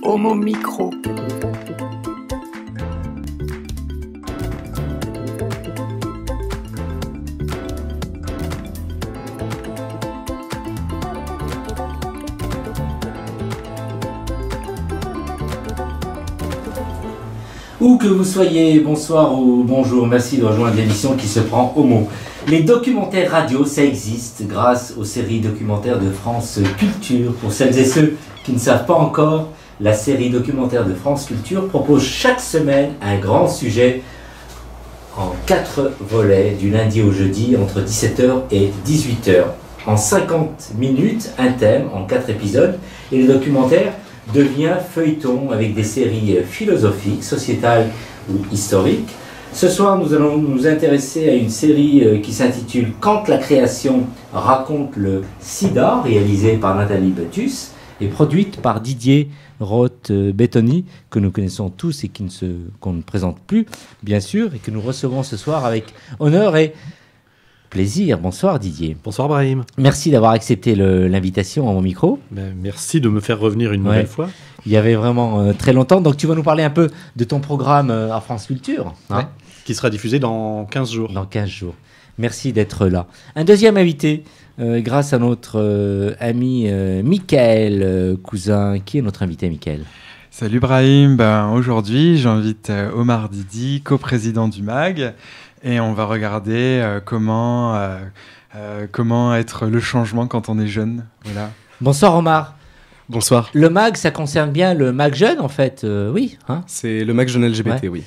Homo Micro. Où que vous soyez, bonsoir ou bonjour, merci de rejoindre l'émission qui se prend au mot. Les documentaires radio, ça existe grâce aux séries documentaires de France Culture. Pour celles et ceux qui ne savent pas encore, la série documentaire de France Culture propose chaque semaine un grand sujet en 4 volets, du lundi au jeudi, entre 17h et 18h. En 50 minutes, un thème, en 4 épisodes, et le documentaire devient feuilleton avec des séries philosophiques, sociétales ou historiques. Ce soir, nous allons nous intéresser à une série qui s'intitule « Quand la création raconte le sida », réalisée par Nathalie Betus et produite par Didier Roth-Bettoni, que nous connaissons tous et qu'on ne présente plus, bien sûr, et que nous recevons ce soir avec honneur et plaisir. Bonsoir Didier. Bonsoir Brahim. Merci d'avoir accepté l'invitation à mon micro. Merci de me faire revenir une nouvelle fois. Il y avait vraiment très longtemps. Donc tu vas nous parler un peu de ton programme à France Culture. Hein, qui sera diffusé dans 15 jours. Dans 15 jours. Merci d'être là. Un deuxième invité, grâce à notre ami Mickaël Cousin. Qui est notre invité, Mickaël ? Salut Brahim. Aujourd'hui, j'invite Omar Didi, coprésident du MAG. Et on va regarder comment être le changement quand on est jeune. Voilà. Bonsoir Omar. Bonsoir. Le MAG, ça concerne bien le MAG jeune en fait, oui. Hein, c'est le MAG jeune LGBT, oui.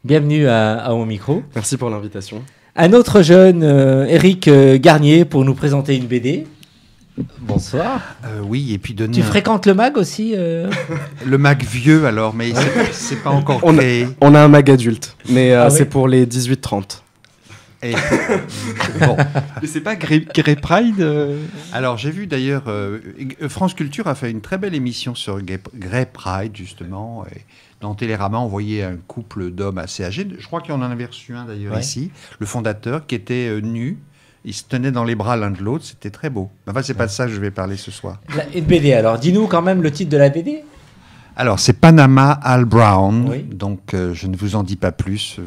Bienvenue à Mon Micro. Merci pour l'invitation. Un autre jeune, Eric Garnier, pour nous présenter une BD. Bonsoir. Oui, et puis donner. Tu fréquentes le MAG aussi Le MAG vieux alors, mais c'est pas encore créé. On a un MAG adulte, mais c'est pour les 18-30. Et bon. Mais c'est pas Grey Pride Alors j'ai vu d'ailleurs, France Culture a fait une très belle émission sur Grey Pride justement. Et dans Télérama, on voyait un couple d'hommes assez âgés. Je crois qu'il y en avait reçu un d'ailleurs ici, le fondateur, qui était nu. Ils se tenaient dans les bras l'un de l'autre, c'était très beau. Enfin, c'est pas de ça que je vais parler ce soir. Une BD, alors dis-nous quand même le titre de la BD. Alors c'est Panama Al Brown, donc je ne vous en dis pas plus,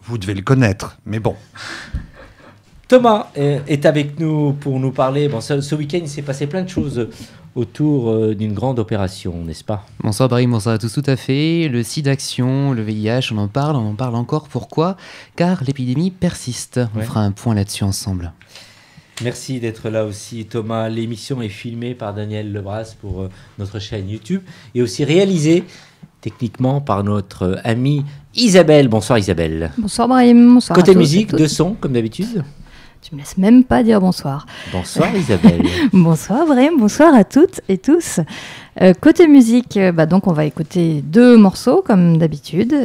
vous devez le connaître, mais bon. Thomas est avec nous pour nous parler. Bon, ce week-end, il s'est passé plein de choses autour d'une grande opération, n'est-ce pas ? Bonsoir Brahim, bonsoir à tous, tout à fait. Le SIDAction, le VIH, on en parle encore. Pourquoi ? Car l'épidémie persiste. On fera un point là-dessus ensemble. Merci d'être là aussi, Thomas. L'émission est filmée par Daniel Lebras pour notre chaîne YouTube et aussi réalisée techniquement par notre amie Isabelle. Bonsoir Isabelle. Bonsoir Brahim, bonsoir Côté à tous musique, de son, comme d'habitude. Tu me laisses même pas dire bonsoir. Bonsoir Isabelle. Bonsoir Brahim, bonsoir à toutes et tous. Côté musique, donc on va écouter 2 morceaux comme d'habitude.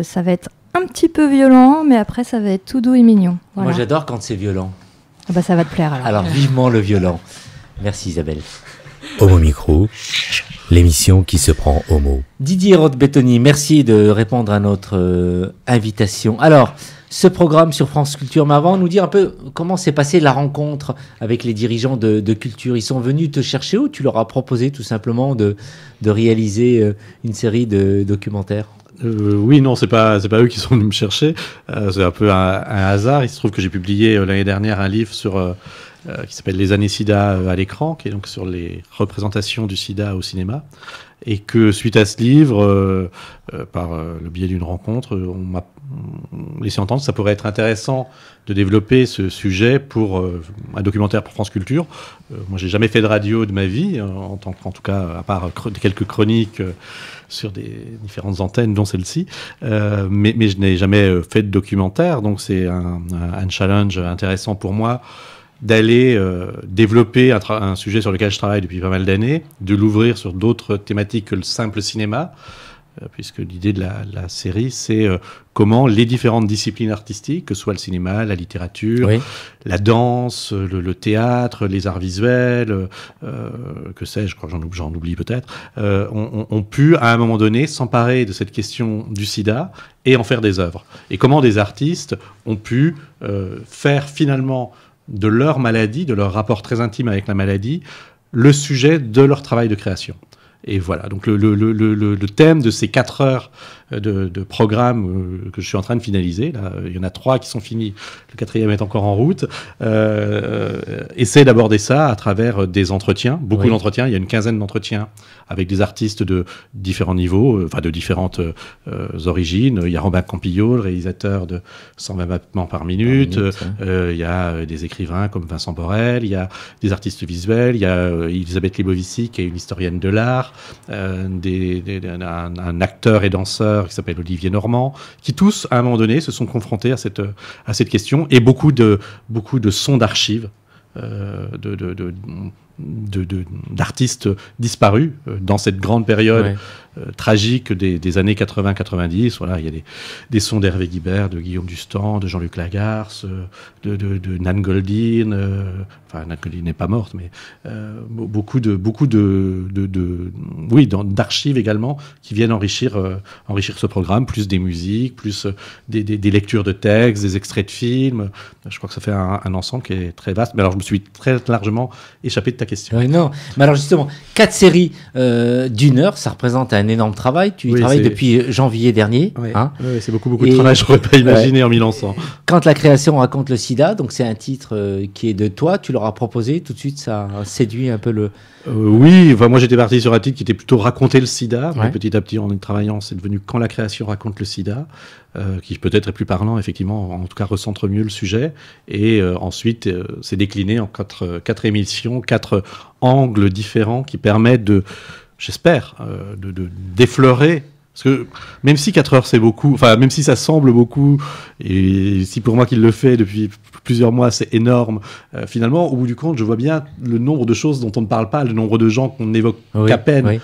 Ça va être un petit peu violent, mais après ça va être tout doux et mignon. Voilà. Moi j'adore quand c'est violent. Ça va te plaire alors. Alors vivement le violent. Merci Isabelle. Homo Micro, l'émission qui se prend au mot. Didier Roth-Bettoni, merci de répondre à notre invitation. Alors, ce programme sur France Culture, mais avant, nous dire un peu comment s'est passée la rencontre avec les dirigeants de culture. Ils sont venus te chercher ou tu leur as proposé tout simplement de réaliser une série de documentaires ? Oui, non, c'est pas eux qui sont venus me chercher. C'est un peu un hasard. Il se trouve que j'ai publié l'année dernière un livre qui s'appelle Les années SIDA à l'écran, qui est donc sur les représentations du SIDA au cinéma. Et que suite à ce livre, par le biais d'une rencontre, on m'a laissé entendre que ça pourrait être intéressant de développer ce sujet pour un documentaire pour France Culture. Moi, j'ai jamais fait de radio de ma vie, en tout cas, à part quelques chroniques sur des différentes antennes, dont celle-ci. Mais je n'ai jamais fait de documentaire, donc c'est un challenge intéressant pour moi d'aller développer un sujet sur lequel je travaille depuis pas mal d'années, de l'ouvrir sur d'autres thématiques que le simple cinéma, puisque l'idée de la série, c'est comment les différentes disciplines artistiques, que ce soit le cinéma, la littérature, la danse, le théâtre, les arts visuels, que sais-je, je crois que j'en oublie peut-être, ont pu, à un moment donné, s'emparer de cette question du sida et en faire des œuvres. Et comment des artistes ont pu faire finalement de leur maladie, de leur rapport très intime avec la maladie, le sujet de leur travail de création. Et voilà, donc le thème de ces 4 heures de programme que je suis en train de finaliser, là, il y en a 3 qui sont finis, le 4e est encore en route, essaie d'aborder ça à travers des entretiens, beaucoup d'entretiens, il y a une 15aine d'entretiens avec des artistes de différents niveaux, enfin de différentes origines. Il y a Robin Campillo, le réalisateur de 120 battements par minute, il y a des écrivains comme Vincent Borel, il y a des artistes visuels, il y a Elisabeth Lebovici qui est une historienne de l'art, un acteur et danseur qui s'appelle Olivier Normand, qui tous, à un moment donné, se sont confrontés à cette question, et beaucoup de sons d'archives d'artistes disparus dans cette grande période tragique des années 80-90. Voilà, il y a des sons d'Hervé Guibert, de Guillaume Dustan, de Jean-Luc Lagarce, de Nan Goldin. Enfin, Nan Goldin n'est pas morte, mais beaucoup d'archives également qui viennent enrichir ce programme, plus des musiques, plus des lectures de textes, des extraits de films. Je crois que ça fait un ensemble qui est très vaste. Mais alors, je me suis très largement échappé de ta question. Non, mais alors justement, 4 séries d'1 heure, ça représente un énorme travail. Tu y travailles depuis janvier dernier. Oui, c'est beaucoup de travail, je ne pourrais pas imaginer en m'y lançant. Quand la création raconte le sida, donc c'est un titre qui est de toi, tu leur as proposé, tout de suite ça a séduit un peu le... Oui, enfin, moi j'étais parti sur un titre qui était plutôt raconter le sida, mais petit à petit en y travaillant, c'est devenu Quand la création raconte le sida, qui peut-être est plus parlant, effectivement, en tout cas recentre mieux le sujet, et ensuite c'est décliné en 4 émissions, 4 angles différents qui permettent j'espère, d'effleurer. Parce que même si 4 heures c'est beaucoup, enfin même si ça semble beaucoup, et si pour moi qu'il le fait depuis plusieurs mois c'est énorme, finalement au bout du compte je vois bien le nombre de choses dont on ne parle pas, le nombre de gens qu'on évoque qu'à peine,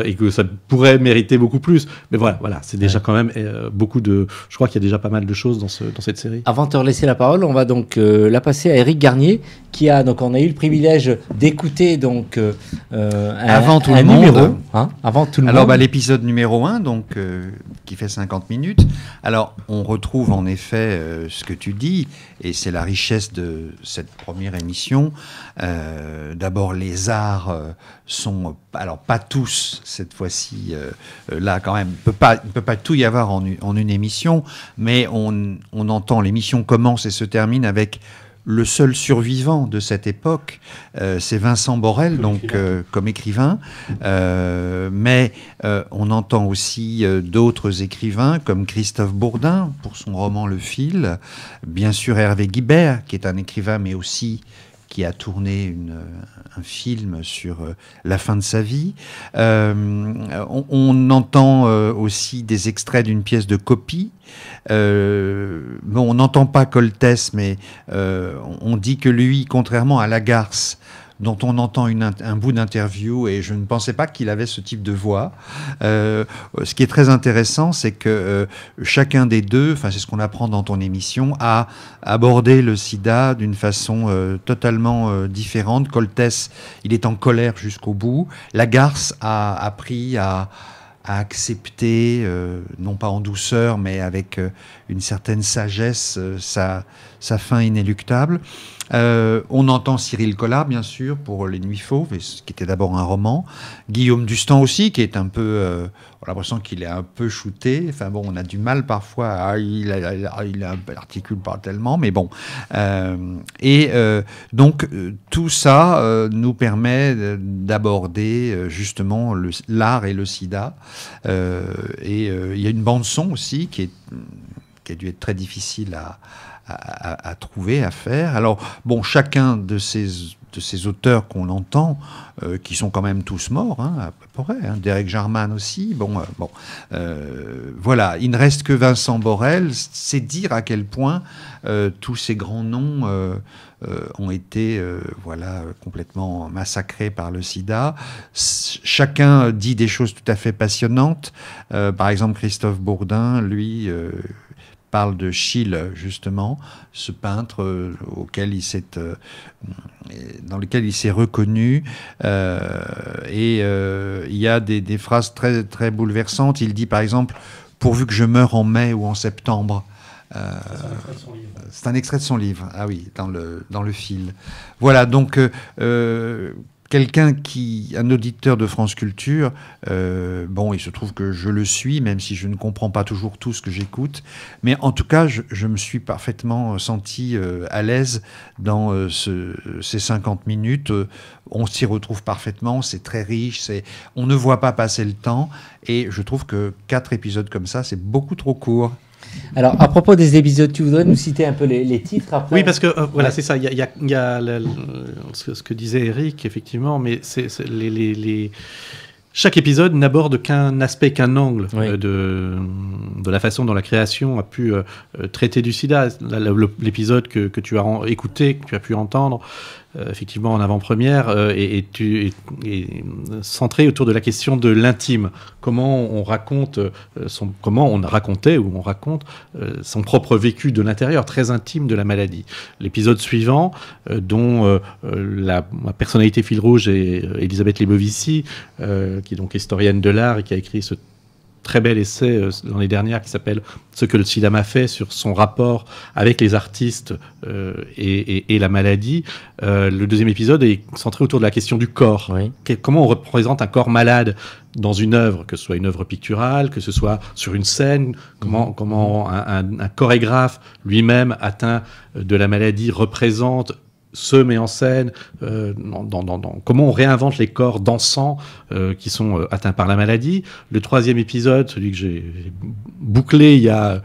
et que ça pourrait mériter beaucoup plus. Mais voilà, c'est déjà quand même je crois qu'il y a déjà pas mal de choses dans cette série. Avant de te laisser la parole, on va donc la passer à Éric Garnier, on a eu le privilège d'écouter donc avant tout le monde. Numéro, avant tout le monde. Alors l'épisode numéro 1 donc qui fait 50 minutes. Alors on retrouve en effet ce que tu dis, et c'est la richesse de cette première émission. D'abord les arts sont, alors pas tous cette fois-ci, là quand même, il peut pas tout y avoir en une émission, mais on entend, l'émission commence et se termine avec le seul survivant de cette époque, c'est Vincent Borel, donc comme écrivain, mais on entend aussi d'autres écrivains comme Christophe Bourdin pour son roman Le Fil, bien sûr Hervé Guibert qui est un écrivain mais aussi qui a tourné un film sur la fin de sa vie. On entend aussi des extraits d'une pièce de Copie. On n'entend pas Coltès, mais on dit que lui, contrairement à Lagarce, dont on entend un bout d'interview, et je ne pensais pas qu'il avait ce type de voix. Ce qui est très intéressant, c'est que chacun des deux, enfin c'est ce qu'on apprend dans ton émission, a abordé le sida d'une façon totalement différente. Coltès, il est en colère jusqu'au bout. Lagarce a appris à accepter, non pas en douceur, mais avec une certaine sagesse, sa fin inéluctable. On entend Cyril Collard, bien sûr, pour Les Nuits Fauves, qui était d'abord un roman. Guillaume Dustan aussi, qui est un peu... on a l'impression qu'il est un peu shooté. Enfin bon, on a du mal parfois. Il articule pas tellement, mais bon. Donc, tout ça nous permet d'aborder justement l'art et le sida. Il y a une bande-son aussi qui a dû être très difficile à trouver, à faire. Alors, bon, chacun de ces auteurs qu'on entend, qui sont quand même tous morts, à peu près, Derek Jarman aussi, voilà, il ne reste que Vincent Borel, c'est dire à quel point tous ces grands noms ont été complètement massacrés par le sida. Chacun dit des choses tout à fait passionnantes. Par exemple, Christophe Bourdin, lui... parle de Schiele, justement, ce peintre dans lequel il s'est reconnu. Il y a des phrases très, très bouleversantes. Il dit, par exemple, « Pourvu que je meure en mai ou en septembre ». C'est un extrait de son livre. Ah oui, dans le fil. Voilà, donc un auditeur de France Culture, bon, il se trouve que je le suis, même si je ne comprends pas toujours tout ce que j'écoute, mais en tout cas, je me suis parfaitement senti à l'aise dans ces 50 minutes. On s'y retrouve parfaitement, c'est très riche, on ne voit pas passer le temps, et je trouve que 4 épisodes comme ça, c'est beaucoup trop court. Alors, à propos des épisodes, tu voudrais nous citer un peu les titres après? Oui, parce que voilà, c'est ça. Il y a ce que disait Eric, effectivement, mais chaque épisode n'aborde qu'un aspect, qu'un angle de la façon dont la création a pu traiter du sida. L'épisode que tu as écouté, que tu as pu entendre, effectivement en avant-première, est centré autour de la question de l'intime. Comment on raconte comment on racontait ou on raconte son propre vécu de l'intérieur, très intime de la maladie. L'épisode suivant, dont la personnalité fil rouge est Elisabeth Lebovici, qui est donc historienne de l'art et qui a écrit ce très bel essai l'année dernière qui s'appelle « Ce que le sida m'a fait » sur son rapport avec les artistes et la maladie. Le deuxième épisode est centré autour de la question du corps. Oui. Comment on représente un corps malade dans une œuvre, que ce soit une œuvre picturale, que ce soit sur une scène, comment un chorégraphe lui-même atteint de la maladie représente, se met en scène, comment on réinvente les corps dansants qui sont atteints par la maladie. Le troisième épisode, celui que j'ai bouclé il y a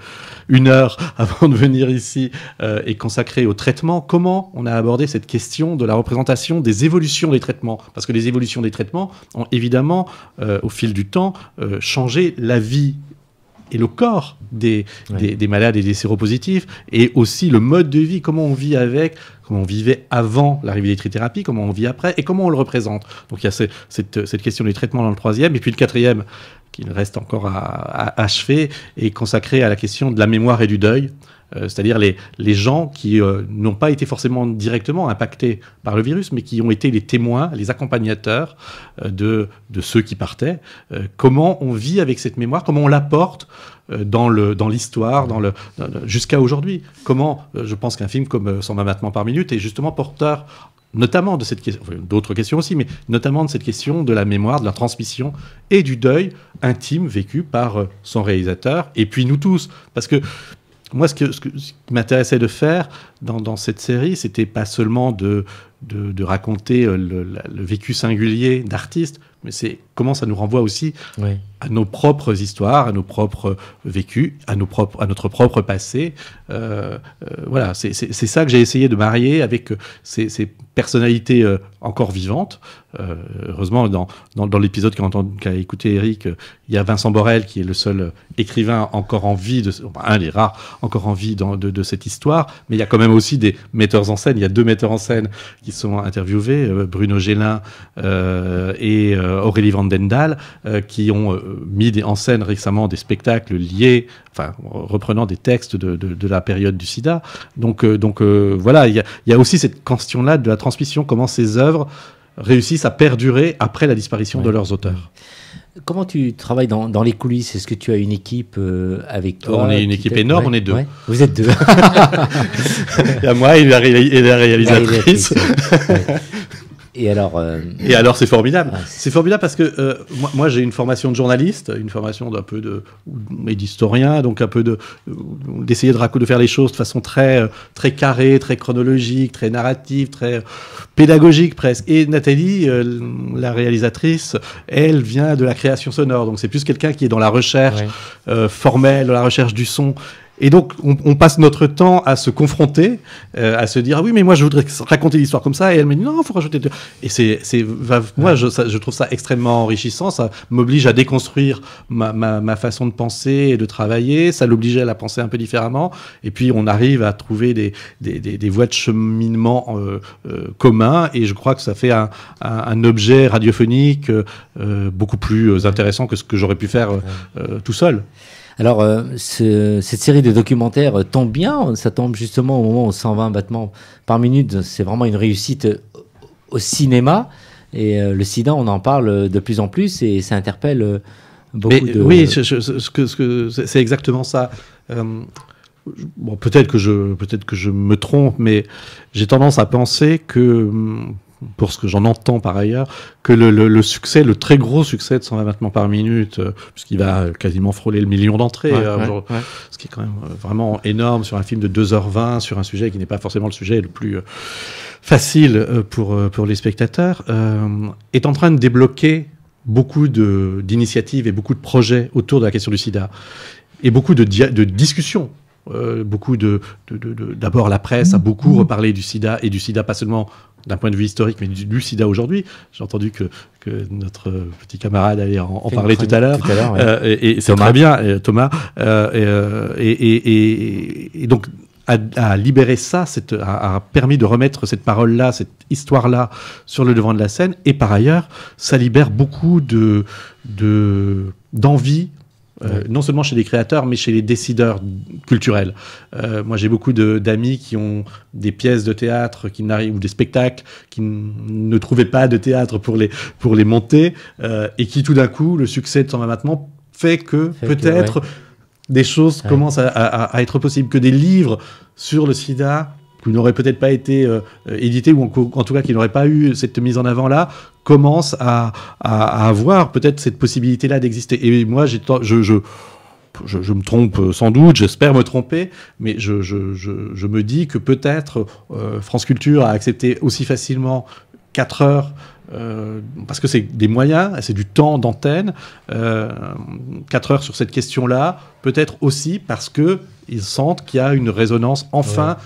1 heure avant de venir ici, est consacré au traitement. Comment on a abordé cette question de la représentation des évolutions des traitements? Parce que les évolutions des traitements ont évidemment, au fil du temps, changé la vie et le corps des malades et des séropositifs, et aussi le mode de vie, comment on vit avec, comment on vivait avant l'arrivée des trithérapies, comment on vit après, et comment on le représente. Donc il y a cette question du traitement dans le troisième, et puis le quatrième, qui reste encore à achever, est consacré à la question de la mémoire et du deuil, c'est-à-dire les gens qui n'ont pas été forcément directement impactés par le virus, mais qui ont été les témoins, les accompagnateurs de ceux qui partaient. Comment on vit avec cette mémoire, comment on la porte dans l'histoire, jusqu'à aujourd'hui. Comment, je pense qu'un film comme 120 battements par minute est justement porteur notamment de cette question, d'autres questions aussi, mais notamment de cette question de la mémoire, de la transmission et du deuil intime vécu par son réalisateur, et puis nous tous. Parce que moi, ce qui m'intéressait de faire dans cette série, c'était pas seulement de raconter le vécu singulier d'artistes, mais c'est comment ça nous renvoie aussi à nos propres histoires, à nos propres vécus, à notre propre passé. Voilà, c'est ça que j'ai essayé de marier avec ces personnalités encore vivantes. Heureusement, dans l'épisode qu'a écouté Eric, il y a Vincent Borel qui est le seul écrivain encore en vie, un des rares encore en vie de cette histoire, mais il y a quand même aussi des metteurs en scène. Il y a 2 metteurs en scène qui sont interviewés, Bruno Gélin et Aurélie Vandendal, qui ont mis en scène récemment des spectacles liés, reprenant des textes de la période du sida. Donc voilà, il y a aussi cette question-là de la transmission, comment ces œuvres réussissent à perdurer après la disparition de leurs auteurs. Comment tu travailles dans les coulisses? Est-ce que tu as une équipe avec toi? On est une équipe énorme, on est 2. Vous êtes 2. Il y a moi et la réalisatrice. Et alors, c'est formidable. C'est formidable parce que moi j'ai une formation de journaliste, une formation d'historien, donc un peu d'essayer de faire les choses de façon très très carrée, très chronologique, très narrative, très pédagogique presque. Et Nathalie, la réalisatrice, elle vient de la création sonore, donc c'est plus quelqu'un qui est dans la recherche formelle, dans la recherche du son. Et donc, on passe notre temps à se confronter, à se dire « Ah oui, mais moi, je voudrais raconter l'histoire comme ça. » Et elle me dit « Non, il faut rajouter... » Et moi, je trouve ça extrêmement enrichissant. Ça m'oblige à déconstruire ma façon de penser et de travailler. Ça l'obligeait à la penser un peu différemment. Et puis, on arrive à trouver des voies de cheminement communs. Et je crois que ça fait un objet radiophonique beaucoup plus intéressant que ce que j'aurais pu faire tout seul. Alors, cette série de documentaires tombe bien, ça tombe justement au moment où 120 battements par minute, c'est vraiment une réussite au cinéma, et le sida, on en parle de plus en plus, et ça interpelle beaucoup de... Oui, c'est exactement ça. Bon, peut-être que je me trompe, mais j'ai tendance à penser que pour ce que j'en entends par ailleurs, que le succès, le très gros succès de 120 battements par minute, puisqu'il va quasiment frôler le million d'entrées, ce qui est quand même vraiment énorme sur un film de 2h20, sur un sujet qui n'est pas forcément le sujet le plus facile pour les spectateurs, est en train de débloquer beaucoup d'initiatives et beaucoup de projets autour de la question du sida, et beaucoup de discussions. D'abord la presse a beaucoup reparlé du sida, et du sida pas seulement d'un point de vue historique, mais du sida aujourd'hui. J'ai entendu que notre petit camarade allait en parler tout à l'heure, et c'est très bien, Thomas, et donc a libéré ça, a permis de remettre cette parole-là, cette histoire-là sur le devant de la scène, et par ailleurs ça libère beaucoup d'envie, non seulement chez les créateurs, mais chez les décideurs culturels. Moi, j'ai beaucoup d'amis qui ont des pièces de théâtre ou des spectacles qui ne trouvaient pas de théâtre pour les monter, et qui, tout d'un coup, le succès de 120 battements fait que peut-être des choses commencent à être possibles, que des livres sur le sida qui n'auraient peut-être pas été édités, ou en tout cas qui n'auraient pas eu cette mise en avant-là, commencent à avoir peut-être cette possibilité-là d'exister. Et moi, je me trompe sans doute, j'espère me tromper, mais je me dis que peut-être France Culture a accepté aussi facilement 4 heures, parce que c'est des moyens, c'est du temps d'antenne, 4 heures sur cette question-là, peut-être aussi parce qu'ils sentent qu'il y a une résonance enfin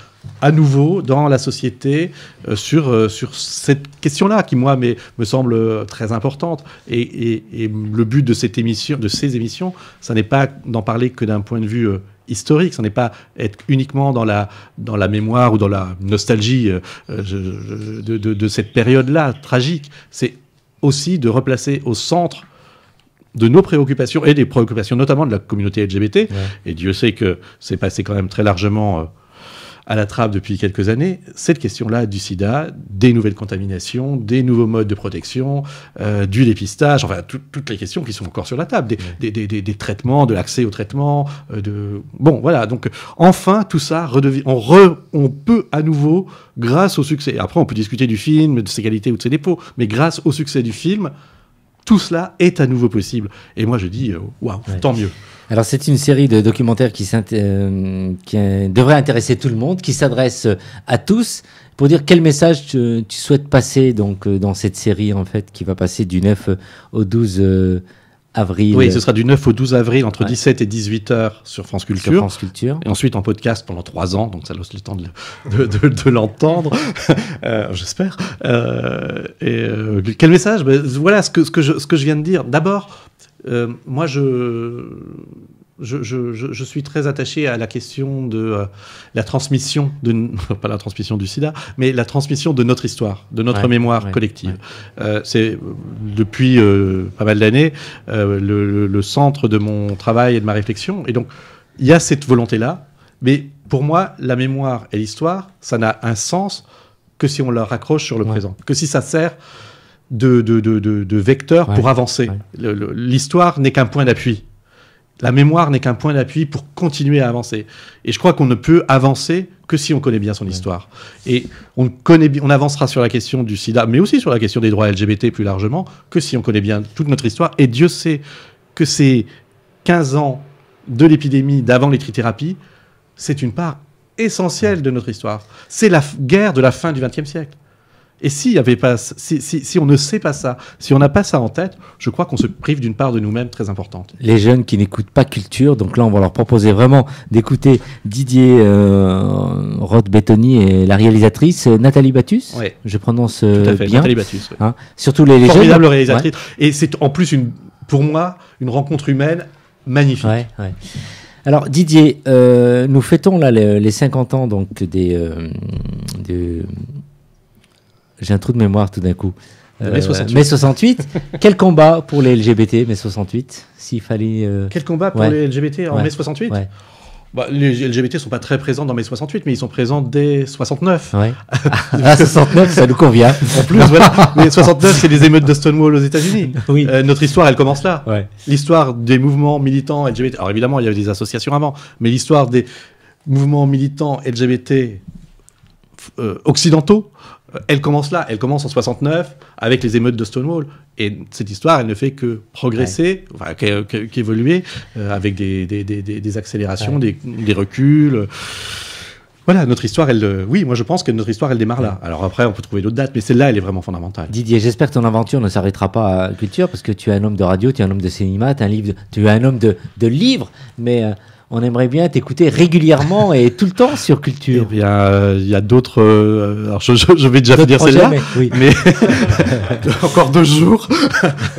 à nouveau dans la société sur cette question-là, qui moi me semble très importante. Et le but de ces émissions, ça n'est pas d'en parler que d'un point de vue historique, ça n'est pas être uniquement dans la mémoire ou dans la nostalgie de cette période-là tragique. C'est aussi de replacer au centre de nos préoccupations, et des préoccupations notamment de la communauté LGBT, et Dieu sait que c'est passé quand même très largement à la trappe depuis quelques années, cette question-là du sida, des nouvelles contaminations, des nouveaux modes de protection, du dépistage, enfin toutes les questions qui sont encore sur la table, des traitements, de l'accès aux traitements, bon voilà, donc enfin tout ça on peut à nouveau, grâce au succès, après on peut discuter du film, de ses qualités ou de ses défauts, mais grâce au succès du film, tout cela est à nouveau possible. Et moi je dis waouh, tant mieux. Alors c'est une série de documentaires qui devrait intéresser tout le monde, qui s'adresse à tous. Pour dire quel message tu souhaites passer donc dans cette série en fait, qui va passer du 9 au 12 avril. Oui, ce sera du 9 au 12 avril entre 17 et 18 heures sur France Culture. Sur France Culture. Et ensuite en podcast pendant 3 ans, donc ça laisse le temps de l'entendre, j'espère. Quel message? Voilà ce que je viens de dire. D'abord, moi je suis très attaché à la question de la transmission, pas la transmission du sida, mais la transmission de notre histoire, de notre mémoire collective. C'est depuis pas mal d'années le centre de mon travail et de ma réflexion. Et donc, il y a cette volonté-là, mais pour moi, la mémoire et l'histoire, ça n'a un sens que si on la raccroche sur le présent, que si ça sert de vecteur pour avancer. L'histoire n'est qu'un point d'appui. La mémoire n'est qu'un point d'appui pour continuer à avancer. Et je crois qu'on ne peut avancer que si on connaît bien son histoire. Et on avancera sur la question du sida, mais aussi sur la question des droits LGBT plus largement, que si on connaît bien toute notre histoire. Et Dieu sait que ces 15 ans de l'épidémie, d'avant les trithérapies, c'est une part essentielle de notre histoire. C'est la guerre de la fin du XXe siècle. Et si on ne sait pas ça, si on n'a pas ça en tête, je crois qu'on se prive d'une part de nous-mêmes très importante. Les jeunes qui n'écoutent pas Culture, donc là on va leur proposer vraiment d'écouter Didier Roth-Bettoni et la réalisatrice Nathalie Battus. Ouais. Je prononce tout à fait, bien. Nathalie Battus. Ouais. Hein, surtout les jeunes. Formidable réalisatrice. Ouais. Et c'est en plus pour moi une rencontre humaine magnifique. Ouais. Alors Didier, nous fêtons là les 50 ans donc j'ai un trou de mémoire tout d'un coup. Mai 68. Mai 68. Quel combat pour les LGBT, mai 68, s'il fallait... Quel combat pour les LGBT en mai 68 ? Les LGBT ne sont pas très présents dans mai 68, mais ils sont présents dès 69. Ouais. 69, ça nous convient. En plus, voilà. Mais 69, c'est les émeutes de Stonewall aux États-Unis. Oui. Notre histoire, elle commence là. Ouais. L'histoire des mouvements militants LGBT. Alors évidemment, il y avait des associations avant, mais l'histoire des mouvements militants LGBT occidentaux elle commence là, elle commence en 69 avec les émeutes de Stonewall. Et cette histoire, elle ne fait que progresser, qu'évoluer avec des accélérations, des reculs. Voilà, notre histoire, oui, moi je pense que notre histoire, elle démarre là. Alors après, on peut trouver d'autres dates, mais celle-là, elle est vraiment fondamentale. Didier, j'espère que ton aventure ne s'arrêtera pas à culture, parce que tu es un homme de radio, tu es un homme de cinéma, tu es un homme de livres, mais on aimerait bien t'écouter régulièrement et tout le temps sur culture. Il y a d'autres... alors je vais déjà dire celle-là, mais encore 2 jours.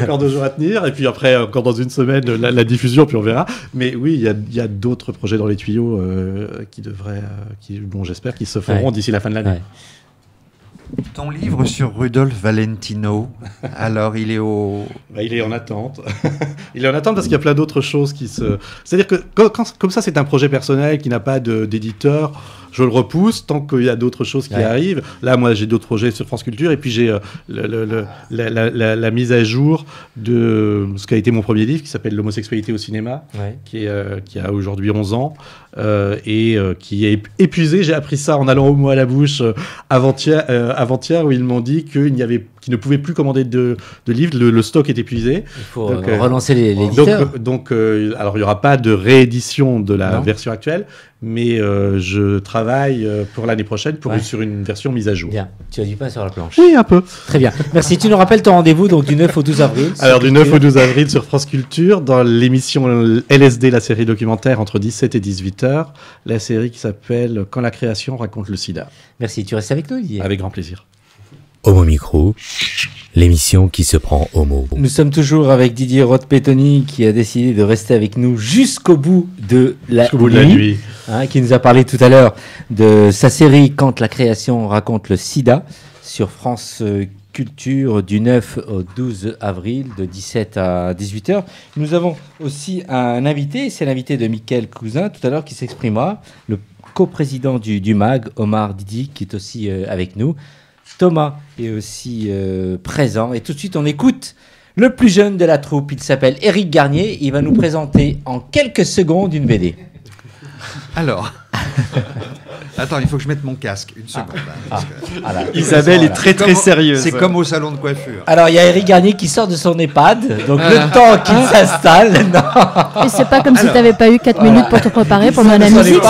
Encore 2 jours à tenir, et puis après, encore dans une semaine, la diffusion, puis on verra. Mais oui, il y a d'autres projets dans les tuyaux qui devraient... bon, j'espère qu'ils se feront d'ici la fin de l'année. Ouais. Ton livre sur Rudolph Valentino, alors il est il est en attente. Il est en attente parce qu'il y a plein d'autres choses qui se... C'est-à-dire que comme ça, c'est un projet personnel qui n'a pas d'éditeur, je le repousse tant qu'il y a d'autres choses qui arrivent. Là, moi, j'ai d'autres projets sur France Culture, et puis j'ai la mise à jour de ce qu'a été mon premier livre, qui s'appelle L'homosexualité au cinéma, qui a aujourd'hui 11 ans, et qui est épuisé. J'ai appris ça en allant au mot à la bouche avant-hier, où ils m'ont dit qu'ils ne pouvaient plus commander de livres, le stock est épuisé. Il faut relancer l'éditeur. Alors, il n'y aura pas de réédition de la version actuelle, mais je travaille pour l'année prochaine sur une version mise à jour. Bien, tu as du pain sur la planche. Oui, un peu. Très bien. Merci. Tu nous rappelles ton rendez-vous donc du 9 au 12 avril. Alors, du 9 au 12 avril sur France Culture, dans l'émission LSD, la série documentaire, entre 17 et 18h, la série qui s'appelle Quand la création raconte le sida. Merci. Tu restes avec nous, Didier. Avec grand plaisir. Homo Micro, l'émission qui se prend au mot. Nous sommes toujours avec Didier Roth-Pétoni, qui a décidé de rester avec nous jusqu'au bout de la nuit. Qui nous a parlé tout à l'heure de sa série Quand la création raconte le sida sur France Culture du 9 au 12 avril de 17 à 18h. Nous avons aussi un invité, c'est l'invité de Mickaël Cousin tout à l'heure qui s'exprimera, le coprésident du MAG, Omar Didi, qui est aussi avec nous. Thomas est aussi présent. Et tout de suite, on écoute le plus jeune de la troupe. Il s'appelle Éric Garnier. Il va nous présenter en quelques secondes une BD. Alors, attends, il faut que je mette mon casque. Une seconde. Isabelle est très très sérieuse. C'est comme au salon de coiffure. Alors, il y a Éric Garnier qui sort de son EHPAD. Donc, le temps qu'il s'installe... Non. Et c'est pas comme si tu n'avais pas eu 4 minutes pour te préparer pendant la musique.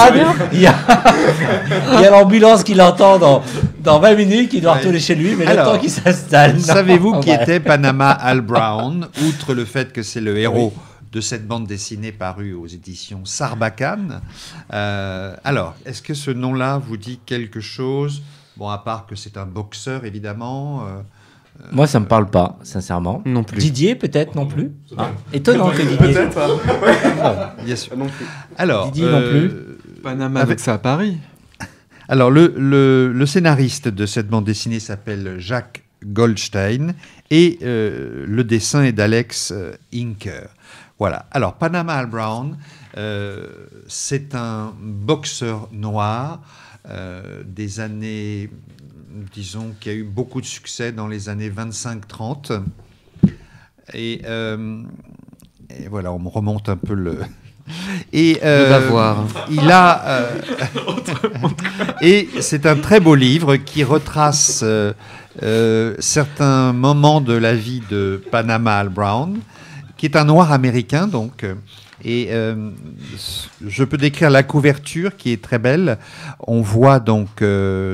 Il y a l'ambulance qui l'entend dans 20 minutes, qui doit retourner chez lui, mais le temps qu'il s'installe... Savez-vous qui était Panama Al Brown, outre le fait que c'est le héros de cette bande dessinée parue aux éditions Sarbacane. Alors, est-ce que ce nom-là vous dit quelque chose? Bon, à part que c'est un boxeur, évidemment. Moi, ça ne me parle pas, sincèrement. Non plus. Didier, peut-être, non plus. Étonnant que Didier... Peut-être. Bien sûr. Non plus. Alors, Didier non plus. Panama, avec ça à Paris. Alors, le scénariste de cette bande dessinée s'appelle Jacques Goldstein et le dessin est d'Alex Inker. Voilà. Alors, Panama Al Brown, c'est un boxeur noir des années, disons, qui a eu beaucoup de succès dans les années 25-30. Et voilà, on me remonte un peu le... Et il a et c'est un très beau livre qui retrace certains moments de la vie de Panama Al Brown, qui est un noir américain donc. Et je peux décrire la couverture qui est très belle. On voit donc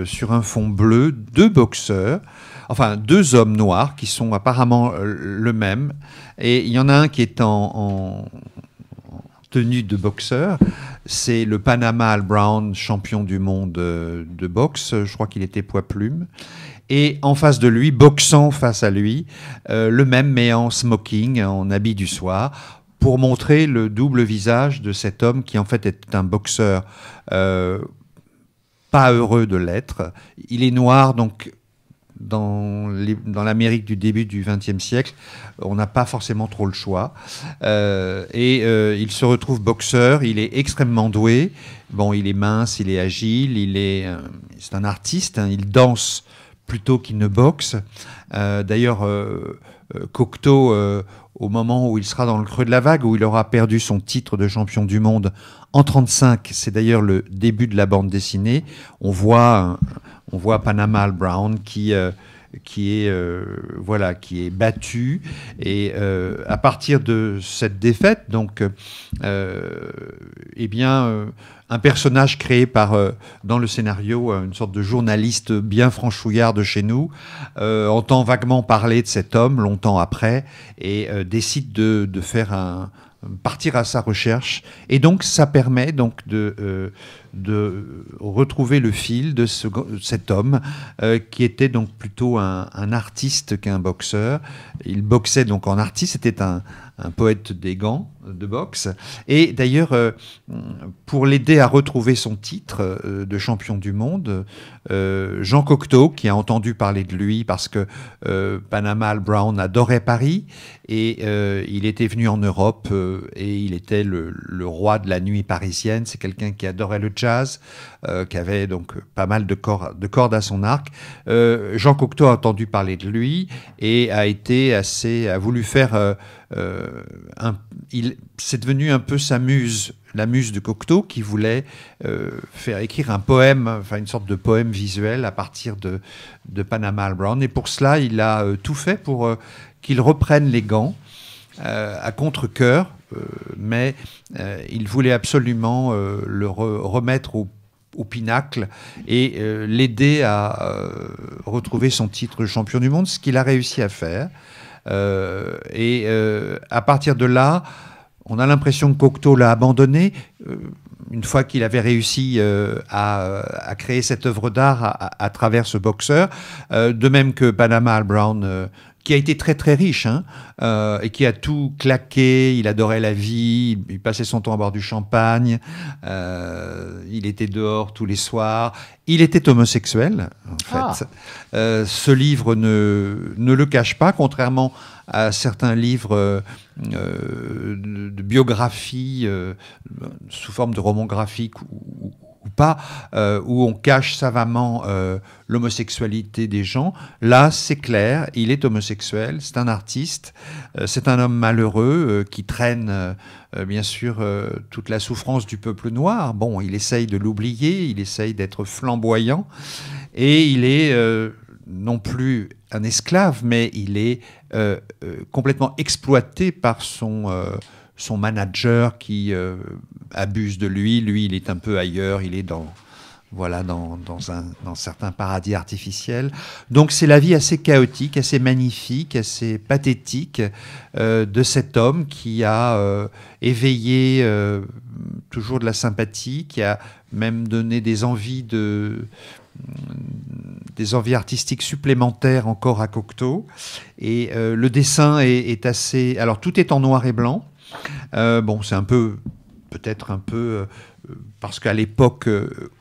sur un fond bleu 2 boxeurs, enfin 2 hommes noirs qui sont apparemment le même. Et il y en a un qui est en tenue de boxeur, c'est le Panama Al Brown, champion du monde de boxe, je crois qu'il était poids plume, et en face de lui, boxant face à lui, le même mais en smoking, en habit du soir, pour montrer le double visage de cet homme qui en fait est un boxeur pas heureux de l'être. Il est noir, donc dans l'Amérique du début du XXe siècle, on n'a pas forcément trop le choix. Il se retrouve boxeur, il est extrêmement doué. Bon, il est mince, il est agile, c'est un artiste, hein, il danse plutôt qu'il ne boxe. D'ailleurs, Cocteau, au moment où il sera dans le creux de la vague, où il aura perdu son titre de champion du monde en 1935. C'est d'ailleurs le début de la bande dessinée. On voit Panama Al Brown qui est battu, et à partir de cette défaite, donc, un personnage créé dans le scénario, une sorte de journaliste bien franchouillard de chez nous, entend vaguement parler de cet homme longtemps après, et décide de faire partir à sa recherche, et donc ça permet donc de retrouver le fil de cet homme qui était donc plutôt un artiste qu'un boxeur. Il boxait donc en artiste, c'était un poète des gants de boxe, et d'ailleurs pour l'aider à retrouver son titre de champion du monde, Jean Cocteau, qui a entendu parler de lui parce que Panama Al Brown adorait Paris, et il était venu en Europe, et il était le roi de la nuit parisienne. C'est quelqu'un qui adorait le jazz, qui avait donc pas mal de cordes à son arc. Jean Cocteau a entendu parler de lui et a voulu faire c'est devenu un peu sa muse, la muse de Cocteau, qui voulait faire écrire un poème, enfin une sorte de poème visuel à partir de Panama Al Brown. Et pour cela, il a tout fait pour qu'il reprenne les gants à contre-cœur, mais il voulait absolument le remettre au pinacle et l'aider à retrouver son titre de champion du monde, ce qu'il a réussi à faire. À partir de là, on a l'impression que Cocteau l'a abandonné une fois qu'il avait réussi à créer cette œuvre d'art à travers ce boxeur. De même que Panama Al Brown, qui a été très très riche, et qui a tout claqué. Il adorait la vie, il passait son temps à boire du champagne, il était dehors tous les soirs, il était homosexuel en fait. Ce livre ne le cache pas, contrairement à certains livres de biographie sous forme de romans graphiques ou pas, où on cache savamment l'homosexualité des gens. Là, c'est clair, il est homosexuel, c'est un artiste, c'est un homme malheureux qui traîne, bien sûr, toute la souffrance du peuple noir. Bon, il essaye de l'oublier, il essaye d'être flamboyant, et il est non plus un esclave, mais il est complètement exploité par son manager qui abuse de lui. Lui, il est un peu ailleurs, il est dans certains paradis artificiels. Donc c'est la vie assez chaotique, assez magnifique, assez pathétique de cet homme qui a éveillé toujours de la sympathie, qui a même donné des envies artistiques supplémentaires encore à Cocteau. Et le dessin est assez... Alors tout est en noir et blanc. C'est peut-être un peu parce qu'à l'époque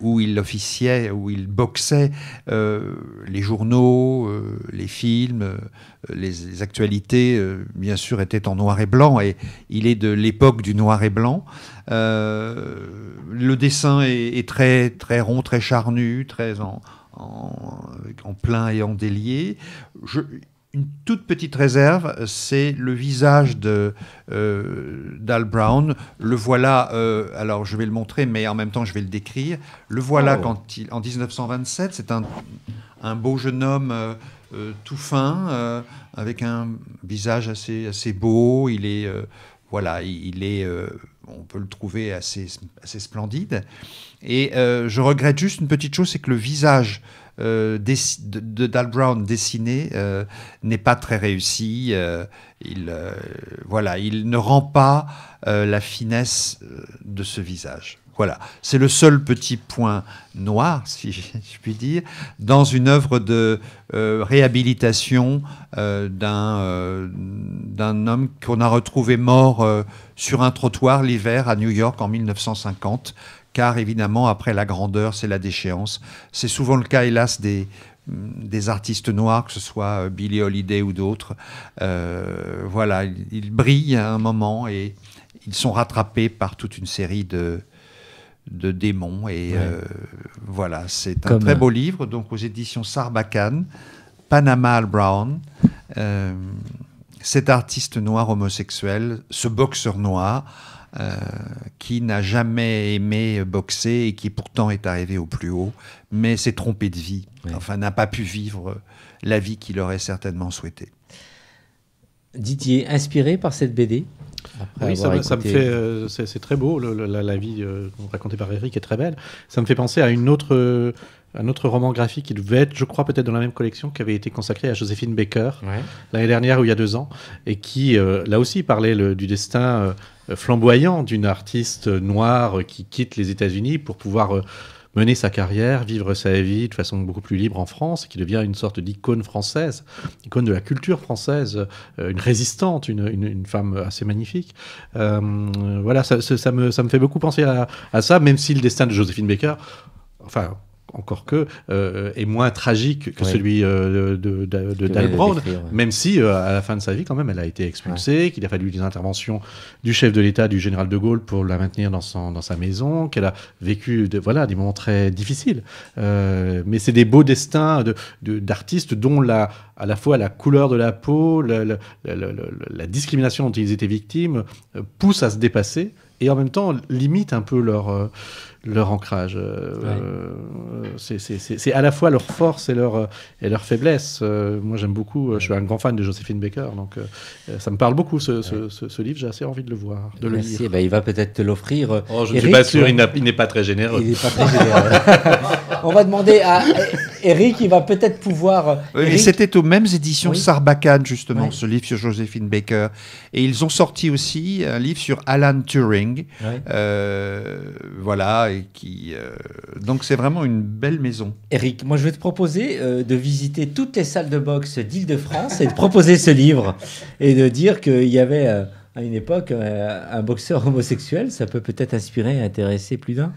où il officiait, où il boxait, les journaux, les films, les actualités, bien sûr, étaient en noir et blanc, et il est de l'époque du noir et blanc. Le dessin est très, très rond, très charnu, très en plein et en délié. Une toute petite réserve, c'est le visage d'Al Brown. Le voilà, alors je vais le montrer, mais en même temps je vais le décrire. Le voilà en 1927, c'est un beau jeune homme tout fin, avec un visage assez beau. Il est, on peut le trouver assez splendide. Et je regrette juste une petite chose, c'est que le visage d'Al Brown dessiné n'est pas très réussi. Il ne rend pas la finesse de ce visage. Voilà, c'est le seul petit point noir, si je puis dire, dans une œuvre de réhabilitation d'un homme qu'on a retrouvé mort sur un trottoir l'hiver à New York en 1950. Car évidemment, après la grandeur, c'est la déchéance. C'est souvent le cas, hélas, des artistes noirs, que ce soit Billie Holiday ou d'autres. Ils brillent à un moment et ils sont rattrapés par toute une série de démons. Et c'est un très beau livre, donc aux éditions Sarbacane, Panama Al Brown. cet artiste noir homosexuel, ce boxeur noir, qui n'a jamais aimé boxer et qui pourtant est arrivé au plus haut, mais s'est trompé de vie, enfin n'a pas pu vivre la vie qu'il aurait certainement souhaité. Didier, inspiré par cette BD? Oui, ça me fait, c'est très beau, la vie racontée par Eric est très belle. Ça me fait penser à un autre roman graphique qui devait être, je crois, peut-être dans la même collection, qui avait été consacré à Joséphine Baker l'année dernière ou il y a 2 ans, et qui, là aussi, parlait du destin flamboyant d'une artiste noire qui quitte les États-Unis pour pouvoir mener sa carrière, vivre sa vie de façon beaucoup plus libre en France, qui devient une sorte d'icône française, icône de la culture française, une résistante, une femme assez magnifique. Voilà, ça me fait beaucoup penser à ça, même si le destin de Joséphine Baker, enfin, encore que, est moins tragique que celui d'Al Brown, même si à la fin de sa vie, quand même, elle a été expulsée, qu'il a fallu des interventions du chef de l'État, du général de Gaulle, pour la maintenir dans sa maison, qu'elle a vécu des moments très difficiles. Mais c'est des beaux destins d'artistes dont à la fois la couleur de la peau, la discrimination dont ils étaient victimes, pousse à se dépasser, et en même temps limite un peu leur ancrage. C'est à la fois leur force et leur faiblesse. Moi, j'aime beaucoup, je suis un grand fan de Joséphine Baker, donc ça me parle beaucoup, ce livre. J'ai assez envie de le voir, de le lire. Il va peut-être te l'offrir. Je ne suis pas sûr, il n'est pas très généreux. Il n'est pas très généreux. On va demander à Eric, il va peut-être pouvoir... Eric... C'était aux mêmes éditions Sarbacane, justement, ce livre sur Joséphine Baker. Et ils ont sorti aussi un livre sur Alan Turing. Voilà, et donc c'est vraiment une belle maison. Eric, moi je vais te proposer de visiter toutes les salles de boxe d'Île-de-France et de proposer ce livre et de dire qu'il y avait à une époque un boxeur homosexuel. Ça peut peut-être inspirer et intéresser plus d'un.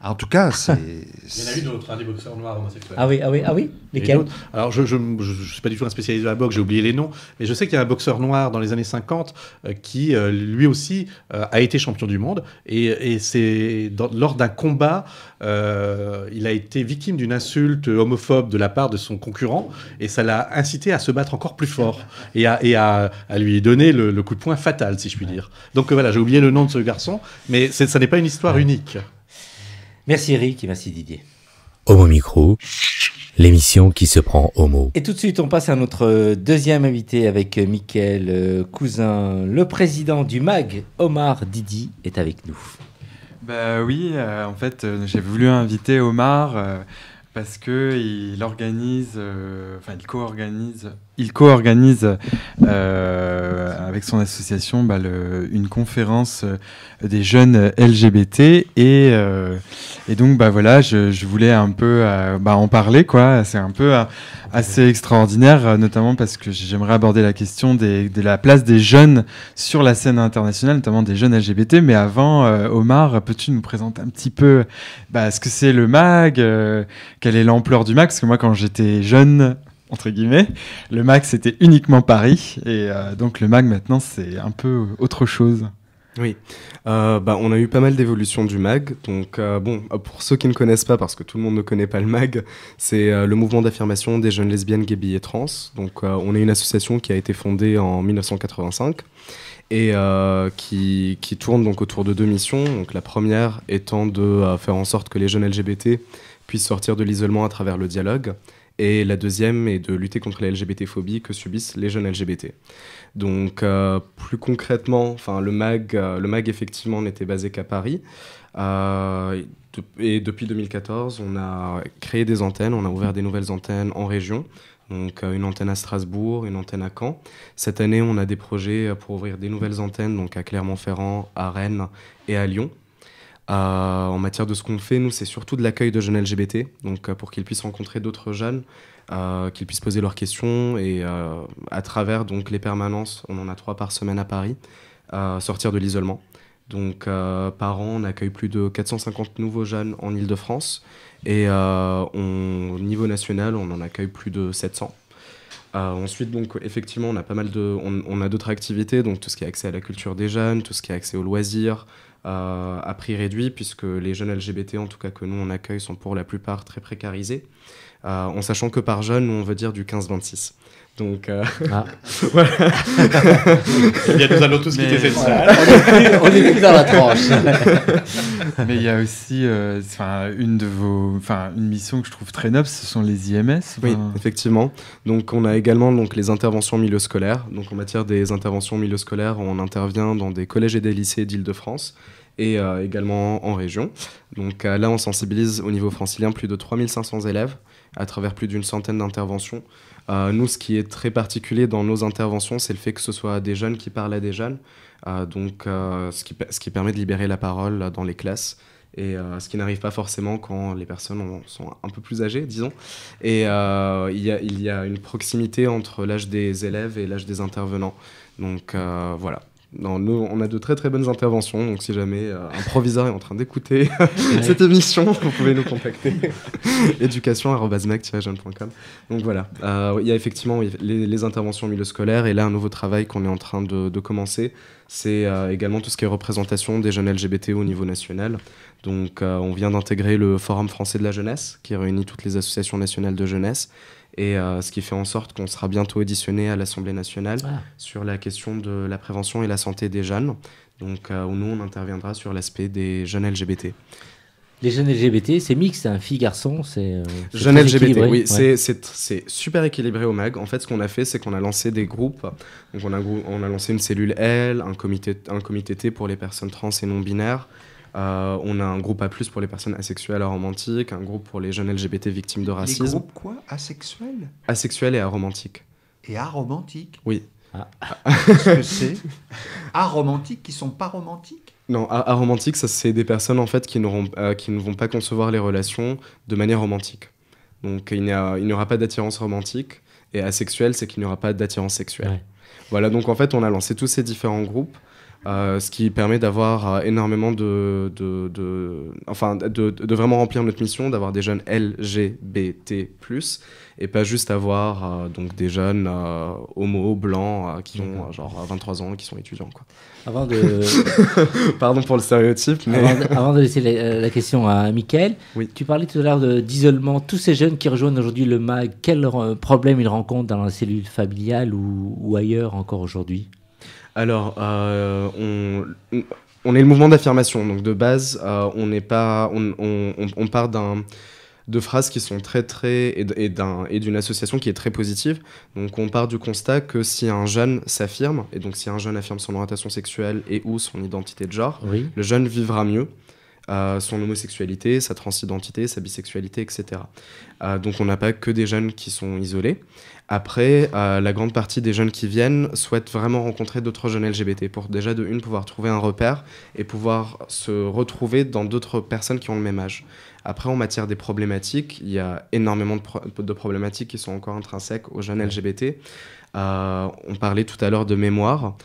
En tout cas, c'est... Il y en a eu d'autres, des boxeurs noirs homosexuels. Ah oui. Lesquels? Alors, je ne suis pas du tout un spécialiste de la boxe, j'ai oublié les noms, mais je sais qu'il y a un boxeur noir dans les années 50 qui, lui aussi, a été champion du monde. Et c'est lors d'un combat, il a été victime d'une insulte homophobe de la part de son concurrent, et ça l'a incité à se battre encore plus fort, et à lui donner le coup de poing fatal, si je puis dire. Donc voilà, j'ai oublié le nom de ce garçon, mais ça n'est pas une histoire unique. Merci Eric et merci Didier. Homo Micro, l'émission qui se prend au mot. Et tout de suite, on passe à notre deuxième invité avec Mickaël Cousin. Le président du MAG, Omar Didi, est avec nous. Bah oui, en fait, j'ai voulu inviter Omar parce qu'il co-organise avec son association une conférence des jeunes LGBT et donc voilà, je voulais un peu en parler, quoi. C'est un peu assez extraordinaire, notamment parce que j'aimerais aborder la question de la place des jeunes sur la scène internationale, notamment des jeunes LGBT. Mais avant, Omar, peux-tu nous présenter un petit peu ce que c'est le MAG, quelle est l'ampleur du MAG? Parce que moi, quand j'étais jeune, entre guillemets, le MAG, c'était uniquement Paris. Et donc le MAG, maintenant, c'est un peu autre chose. Oui, on a eu pas mal d'évolutions du MAG. Donc, pour ceux qui ne connaissent pas, parce que tout le monde ne connaît pas le MAG, c'est le mouvement d'affirmation des jeunes lesbiennes, gays, bi et trans. Donc, on est une association qui a été fondée en 1985 et qui tourne donc autour de 2 missions. Donc, la première étant de faire en sorte que les jeunes LGBT puissent sortir de l'isolement à travers le dialogue. Et la deuxième est de lutter contre la LGBT-phobie que subissent les jeunes LGBT. Donc, plus concrètement, le MAG effectivement n'était basé qu'à Paris. Et depuis 2014, on a créé des antennes, on a ouvert des nouvelles antennes en région. Donc, une antenne à Strasbourg, une antenne à Caen. Cette année, on a des projets pour ouvrir des nouvelles antennes, donc à Clermont-Ferrand, à Rennes et à Lyon. En matière de ce qu'on fait, nous, c'est surtout de l'accueil de jeunes LGBT, donc pour qu'ils puissent rencontrer d'autres jeunes, qu'ils puissent poser leurs questions et à travers donc les permanences, on en a 3 par semaine à Paris, sortir de l'isolement. Donc par an, on accueille plus de 450 nouveaux jeunes en Île-de-France et au niveau national, on en accueille plus de 700. Ensuite, donc, effectivement, on a pas mal on a d'autres activités, donc tout ce qui est accès à la culture des jeunes, tout ce qui est accès aux loisirs, à prix réduit, puisque les jeunes LGBT, en tout cas que nous on accueille, sont pour la plupart très précarisés, en sachant que par jeune, nous, on veut dire du 15-26. Donc, voilà. Bien, nous allons tous quitter cette salle. On est plus dans la tranche. Mais il y a aussi une mission que je trouve très noble, ce sont les IMS. Oui, effectivement. Donc, on a également donc, les interventions en milieu scolaire. Donc, en matière des interventions en milieu scolaire, on intervient dans des collèges et des lycées d'Île-de-France et également en région. Donc, là, on sensibilise au niveau francilien plus de 3500 élèves à travers plus d'une centaine d'interventions. Nous, ce qui est très particulier dans nos interventions, c'est le fait que ce soit des jeunes qui parlent à des jeunes, ce qui permet de libérer la parole dans les classes, et ce qui n'arrive pas forcément quand les personnes sont un peu plus âgées, disons. Et il y a une proximité entre l'âge des élèves et l'âge des intervenants. Donc voilà. Non, nous, on a de très très bonnes interventions, donc si jamais un proviseur est en train d'écouter cette émission, vous pouvez nous contacter. éducation@mac-jeune.com. Donc voilà, il y a effectivement les interventions au milieu scolaire, et là un nouveau travail qu'on est en train de commencer, c'est également tout ce qui est représentation des jeunes LGBT au niveau national. Donc on vient d'intégrer le Forum français de la jeunesse, qui réunit toutes les associations nationales de jeunesse, et ce qui fait en sorte qu'on sera bientôt auditionné à l'Assemblée nationale sur la question de la prévention et la santé des jeunes. Donc où nous, on interviendra sur l'aspect des jeunes LGBT. Les jeunes LGBT, c'est mixte, hein, filles-garçons, jeunes LGBT, oui, ouais. c'est super équilibré au MAG. En fait, ce qu'on a fait, c'est qu'on a lancé des groupes. Donc on a lancé une cellule L, un comité T pour les personnes trans et non-binaires. On a un groupe A+, pour les personnes asexuelles et aromantiques, un groupe pour les jeunes LGBT victimes de racisme. Les groupes quoi? Asexuels? Asexuels et aromantiques. Et aromantiques? Oui. Qu'est-ce que c'est? Aromantiques qui sont pas romantiques? Non, aromantiques, ça c'est des personnes en fait qui ne vont pas concevoir les relations de manière romantique. Donc il n'y aura pas d'attirance romantique, et asexuel, c'est qu'il n'y aura pas d'attirance sexuelle. Ouais. Voilà, donc en fait on a lancé tous ces différents groupes. Ce qui permet d'avoir énormément de vraiment remplir notre mission, d'avoir des jeunes LGBT+, et pas juste avoir donc des jeunes homo, blancs, qui ont genre 23 ans, qui sont étudiants, quoi. Avant de... Pardon pour le stéréotype, mais... Avant de laisser la question à Mickaël, oui. Tu parlais tout à l'heure d'isolement. Tous ces jeunes qui rejoignent aujourd'hui le MAG, quels problèmes ils rencontrent dans la cellule familiale ou ailleurs encore aujourd'hui? Alors, on est le mouvement d'affirmation, donc de base, on part de phrases qui sont et d'une association qui est très positive. Donc on part du constat que si un jeune s'affirme, et donc si un jeune affirme son orientation sexuelle et ou son identité de genre, oui. Le jeune vivra mieux. Son homosexualité, sa transidentité, sa bisexualité, etc. Donc on n'a pas que des jeunes qui sont isolés. Après, la grande partie des jeunes qui viennent souhaitent vraiment rencontrer d'autres jeunes LGBT pour déjà pouvoir trouver un repère et pouvoir se retrouver dans d'autres personnes qui ont le même âge. Après, en matière des problématiques, il y a énormément de problématiques qui sont encore intrinsèques aux jeunes LGBT. On parlait tout à l'heure de mémoire.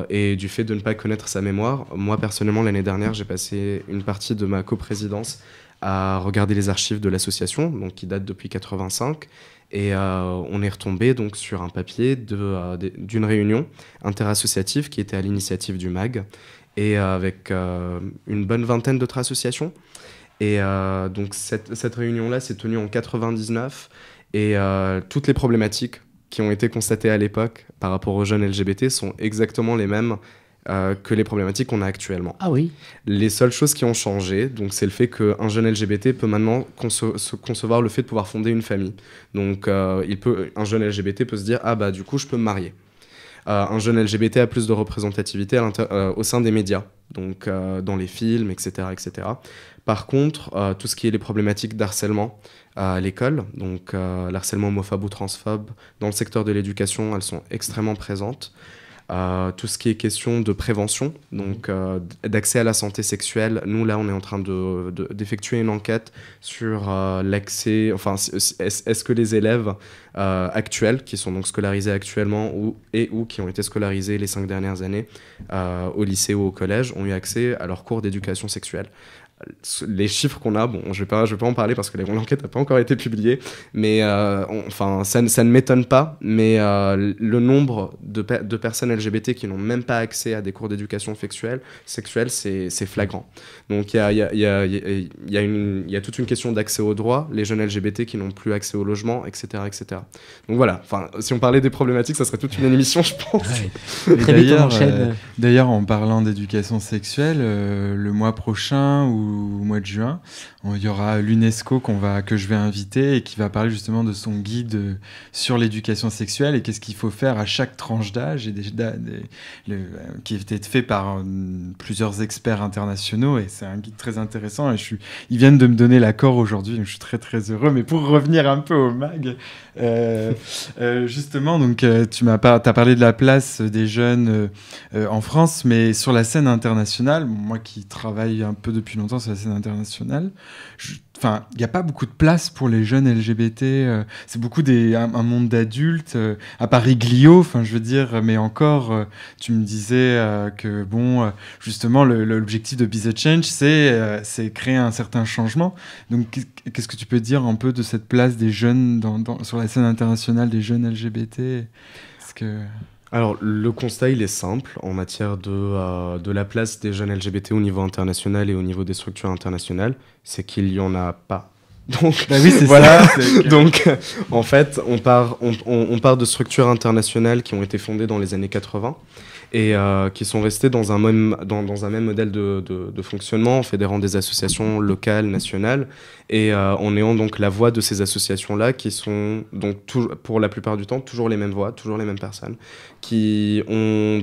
Et du fait de ne pas connaître sa mémoire. Moi, personnellement, l'année dernière, j'ai passé une partie de ma coprésidence à regarder les archives de l'association, donc qui date depuis 85, et on est retombé donc sur un papier d'une réunion interassociative qui était à l'initiative du MAG, et avec une bonne vingtaine d'autres associations. Et donc cette réunion-là s'est tenue en 99, et toutes les problématiques qui ont été constatées à l'époque par rapport aux jeunes LGBT sont exactement les mêmes que les problématiques qu'on a actuellement. Ah oui. Les seules choses qui ont changé, donc, c'est le fait qu'un jeune LGBT peut maintenant concevoir le fait de pouvoir fonder une famille. Donc un jeune LGBT peut se dire « Ah bah du coup je peux me marier ». Un jeune LGBT a plus de représentativité au sein des médias, donc dans les films, etc. etc. Par contre, tout ce qui est les problématiques d'harcèlement à l'école, donc l'harcèlement homophobe ou transphobe, dans le secteur de l'éducation, elles sont extrêmement présentes. Tout ce qui est question de prévention, donc d'accès à la santé sexuelle, nous là on est en train d'effectuer une enquête sur l'accès, enfin est-ce que les élèves actuels, qui sont donc scolarisés actuellement ou qui ont été scolarisés les 5 dernières années au lycée ou au collège, ont eu accès à leurs cours d'éducation sexuelle. les chiffres qu'on a, bon, je vais pas en parler parce que l'enquête n'a pas encore été publiée, mais ça ne m'étonne pas, mais le nombre de personnes LGBT qui n'ont même pas accès à des cours d'éducation sexuelle, c'est flagrant. Donc il y a toute une question d'accès aux droits, les jeunes LGBT qui n'ont plus accès au logement, etc., etc. Donc voilà, si on parlait des problématiques, ça serait toute une émission, je pense. Ouais. D'ailleurs, en parlant d'éducation sexuelle, le mois prochain ou au mois de juin, il y aura l'UNESCO que je vais inviter et qui va parler justement de son guide sur l'éducation sexuelle et qu'est-ce qu'il faut faire à chaque tranche d'âge, et qui a été fait par plusieurs experts internationaux, et c'est un guide très intéressant. Et ils viennent de me donner l'accord aujourd'hui, donc je suis très très heureux. Mais pour revenir un peu au MAG, justement, donc t'as parlé de la place des jeunes en France, mais sur la scène internationale, moi qui travaille un peu depuis longtemps sur la scène internationale, il n'y a pas beaucoup de place pour les jeunes LGBT. C'est beaucoup un monde d'adultes. À Paris, Glio, je veux dire, mais encore, tu me disais que, justement, l'objectif de Be The Change, c'est créer un certain changement. Donc, qu'est-ce que tu peux dire un peu de cette place des jeunes sur la scène internationale, des jeunes LGBT? Alors, le constat, il est simple en matière de la place des jeunes LGBT au niveau international et au niveau des structures internationales, c'est qu'il n'y en a pas. Donc, oui, c'est voilà. Donc, en fait, on part de structures internationales qui ont été fondées dans les années 80 et qui sont restées dans un même modèle de fonctionnement, en fédérant des associations locales, nationales, et en ayant donc la voix de ces associations-là qui sont donc pour la plupart du temps toujours les mêmes voix, toujours les mêmes personnes, qui ont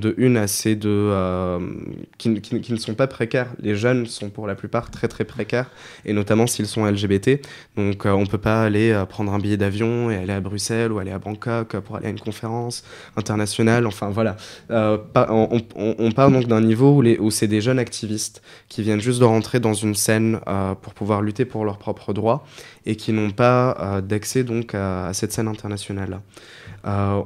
qui ne sont pas précaires. Les jeunes sont pour la plupart très très précaires, et notamment s'ils sont LGBT. Donc on peut pas aller prendre un billet d'avion et aller à Bruxelles ou aller à Bangkok pour aller à une conférence internationale. Enfin voilà, on part donc d'un niveau où c'est des jeunes activistes qui viennent juste de rentrer dans une scène pour pouvoir lutter pour leurs propres droits et qui n'ont pas d'accès donc à cette scène internationale-là.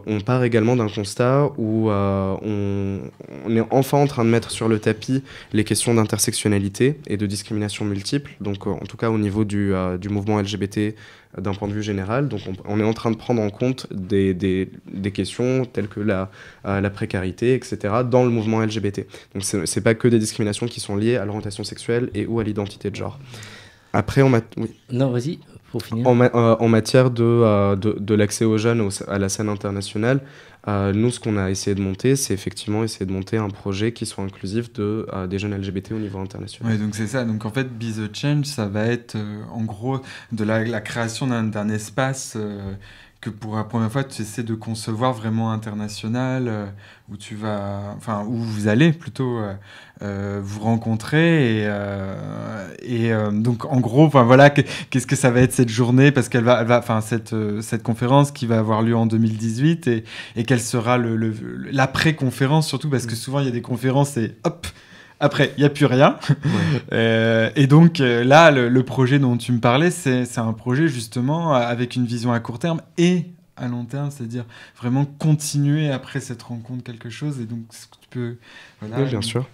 On part également d'un constat où on est enfin en train de mettre sur le tapis les questions d'intersectionnalité et de discrimination multiple, donc en tout cas au niveau du mouvement LGBT d'un point de vue général. Donc on est en train de prendre en compte des questions telles que la précarité, etc. dans le mouvement LGBT. Donc c'est pas que des discriminations qui sont liées à l'orientation sexuelle et ou à l'identité de genre. Après, oui. Non, vas-y, pour finir. En matière de l'accès aux jeunes à la scène internationale, nous, ce qu'on a essayé de monter, c'est effectivement essayer de monter un projet qui soit inclusif des jeunes LGBT au niveau international. Oui, donc c'est ça. Donc en fait, Be The Change, ça va être en gros de la création d'un espace que pour la première fois, tu essaies de concevoir vraiment international, où où vous allez plutôt vous rencontrer et donc en gros, voilà, qu'est-ce que ça va être cette journée, parce qu'elle va cette conférence qui va avoir lieu en 2018 et quelle sera l'après-conférence surtout, parce que souvent il y a des conférences et hop. Après, il n'y a plus rien. Ouais. Et donc, là, le projet dont tu me parlais, c'est un projet, justement, avec une vision à court terme et à long terme, c'est-à-dire vraiment continuer après cette rencontre quelque chose. Et donc, tu peux... Voilà, oui, bien sûr.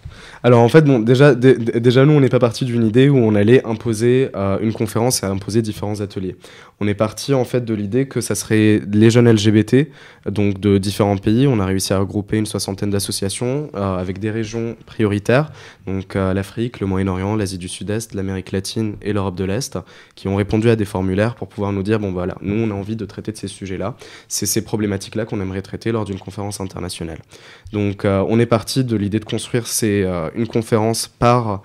Alors, en fait, déjà, nous, on n'est pas parti d'une idée où on allait imposer une conférence et imposer différents ateliers. On est parti, en fait, de l'idée que ça serait les jeunes LGBT, donc de différents pays. On a réussi à regrouper une 60aine d'associations avec des régions prioritaires, donc l'Afrique, le Moyen-Orient, l'Asie du Sud-Est, l'Amérique latine et l'Europe de l'Est, qui ont répondu à des formulaires pour pouvoir nous dire, voilà, nous, on a envie de traiter de ces sujets-là. C'est ces problématiques-là qu'on aimerait traiter lors d'une conférence internationale. Donc, on est parti de l'idée de construire une conférence par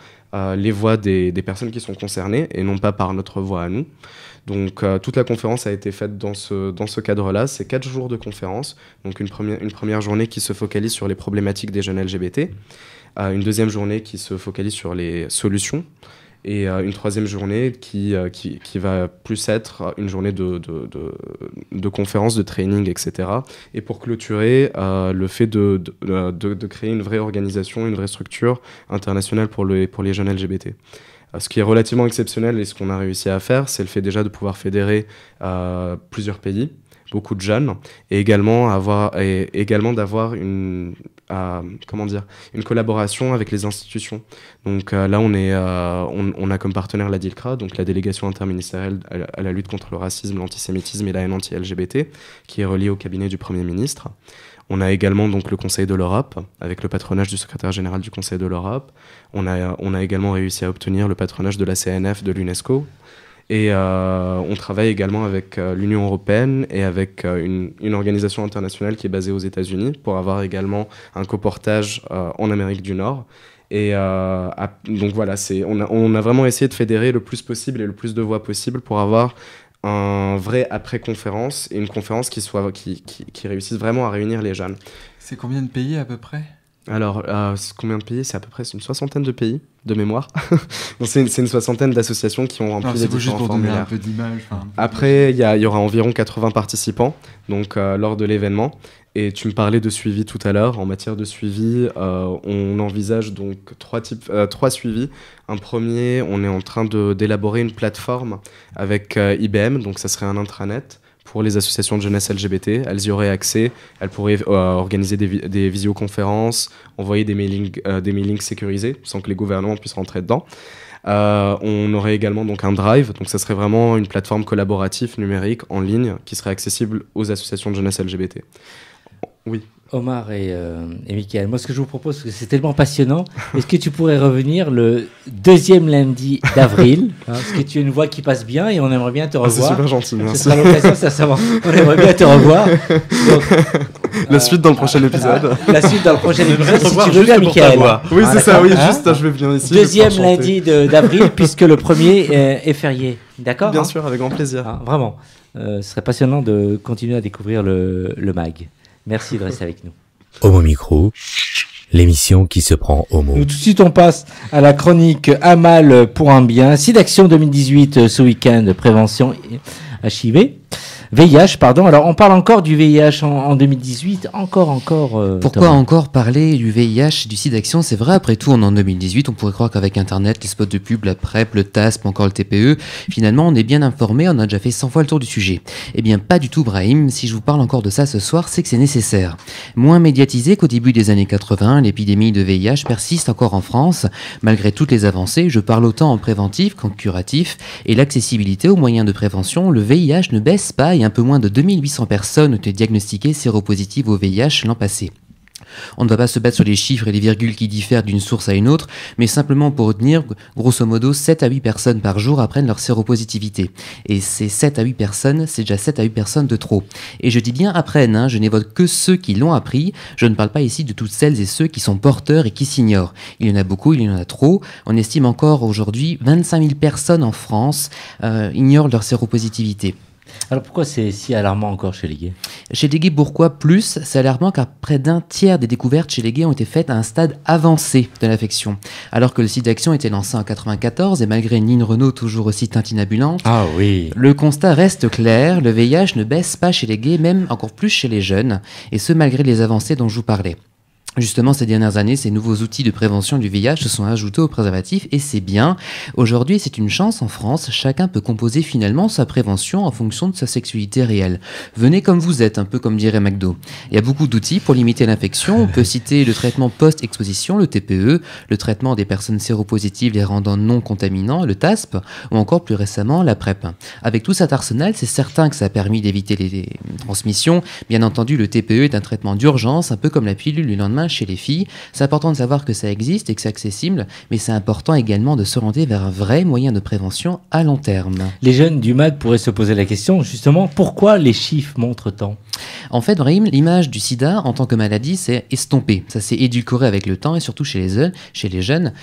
les voix des personnes qui sont concernées et non pas par notre voix à nous. Donc toute la conférence a été faite dans ce cadre-là. C'est 4 jours de conférence. Donc une première journée qui se focalise sur les problématiques des jeunes LGBT, une deuxième journée qui se focalise sur les solutions, et une troisième journée qui va plus être une journée de conférences, de training, etc. Et pour clôturer, le fait de créer une vraie organisation, une vraie structure internationale pour les jeunes LGBT. Ce qui est relativement exceptionnel et ce qu'on a réussi à faire, c'est le fait déjà de pouvoir fédérer plusieurs pays, beaucoup de jeunes, et également d'avoir une collaboration avec les institutions. Donc là, on a comme partenaire la DILCRA, donc la délégation interministérielle à la lutte contre le racisme, l'antisémitisme et la haine anti-LGBT, qui est reliée au cabinet du Premier ministre. On a également donc le Conseil de l'Europe, avec le patronage du secrétaire général du Conseil de l'Europe. On a également réussi à obtenir le patronage de la CNF de l'UNESCO. Et on travaille également avec l'Union européenne et avec une organisation internationale qui est basée aux États-Unis pour avoir également un coportage en Amérique du Nord. Et donc voilà, on a vraiment essayé de fédérer le plus possible et le plus de voix possible pour avoir un vrai après-conférence et une conférence qui réussisse vraiment à réunir les jeunes. C'est combien de pays à peu près ? Alors, combien de pays ? C'est à peu près une 60aine de pays, de mémoire. Donc, c'est une 60aine d'associations qui ont rempli les différents formulaires. Un peu d'image. Après, il y aura environ 80 participants donc, lors de l'événement. Et tu me parlais de suivi tout à l'heure. En matière de suivi, on envisage donc trois suivis. Un premier, on est en train d'élaborer une plateforme avec IBM, donc ça serait un intranet pour les associations de jeunesse LGBT. Elles y auraient accès, elles pourraient organiser des visioconférences, envoyer des mailings sécurisés sans que les gouvernements puissent rentrer dedans. On aurait également donc un drive, donc ça serait vraiment une plateforme collaborative numérique en ligne qui serait accessible aux associations de jeunesse LGBT. Oui. Omar et Mickaël, moi ce que je vous propose, parce que c'est tellement passionnant, est-ce que tu pourrais revenir le 2e lundi d'avril, parce que tu as une voix qui passe bien et on aimerait bien te revoir. C'est super gentil, merci. Ce sera l'occasion, sincèrement. On aimerait bien te revoir. Donc, la suite dans le prochain épisode. La suite dans le prochain épisode, si tu veux bien, Mickaël. Oui, c'est ça, oui, juste, je vais venir ici. 2e lundi d'avril, puisque le 1er est férié. D'accord ? Bien sûr, avec grand plaisir. Vraiment. Ce serait passionnant de continuer à découvrir le MAG. Merci de rester avec nous. Homo Micro, l'émission qui se prend au mot. Tout de suite, on passe à la chronique Un mal pour un bien. SIDAction 2018 ce week-end, prévention HIV. VIH, pardon. Alors, on parle encore du VIH en 2018. Encore. Pourquoi encore parler du VIH, du SIDAction ? C'est vrai, après tout, on est en 2018. On pourrait croire qu'avec Internet, les spots de pub, la PrEP, le TASP, encore le TPE, finalement, on est bien informé. On a déjà fait 100 fois le tour du sujet. Eh bien, pas du tout, Brahim. Si je vous parle encore de ça ce soir, c'est que c'est nécessaire. Moins médiatisé qu'au début des années 80, l'épidémie de VIH persiste encore en France. Malgré toutes les avancées, je parle autant en préventif qu'en curatif. Et l'accessibilité aux moyens de prévention, le VIH ne baisse pas. Et un peu moins de 2800 personnes ont été diagnostiquées séropositives au VIH l'an passé. On ne va pas se battre sur les chiffres et les virgules qui diffèrent d'une source à une autre, mais simplement pour retenir, grosso modo, 7 à 8 personnes par jour apprennent leur séropositivité. Et ces 7 à 8 personnes, c'est déjà 7 à 8 personnes de trop. Et je dis bien apprennent, je n'évoque que ceux qui l'ont appris, je ne parle pas ici de toutes celles et ceux qui sont porteurs et qui s'ignorent. Il y en a beaucoup, il y en a trop. On estime encore aujourd'hui 25 000 personnes en France ignorent leur séropositivité. Alors pourquoi c'est si alarmant encore chez les gays ? Chez les gays, pourquoi plus ? C'est alarmant car près d'un tiers des découvertes chez les gays ont été faites à un stade avancé de l'infection. Alors que le SIDAction était lancé en 1994 et malgré une ligne Renault toujours aussi tintinabulante, le constat reste clair, le VIH ne baisse pas chez les gays, même encore plus chez les jeunes, et ce malgré les avancées dont je vous parlais. Justement, ces dernières années, ces nouveaux outils de prévention du VIH se sont ajoutés aux préservatifs et c'est bien. Aujourd'hui, c'est une chance en France. Chacun peut composer finalement sa prévention en fonction de sa sexualité réelle. Venez comme vous êtes, un peu comme dirait McDo. Il y a beaucoup d'outils pour limiter l'infection. On peut citer le traitement post-exposition, le TPE, le traitement des personnes séropositives les rendant non contaminants, le TASP, ou encore plus récemment la PrEP. Avec tout cet arsenal, c'est certain que ça a permis d'éviter les transmissions. Bien entendu, le TPE est un traitement d'urgence, un peu comme la pilule du lendemain chez les filles. C'est important de savoir que ça existe et que c'est accessible, mais c'est important également de s'orienter vers un vrai moyen de prévention à long terme. Les jeunes du MAG pourraient se poser la question, justement, pourquoi les chiffres montrent tant ? En fait, Brahim, l'image du sida en tant que maladie s'est estompée. Ça s'est édulcoré avec le temps et surtout chez les jeunes.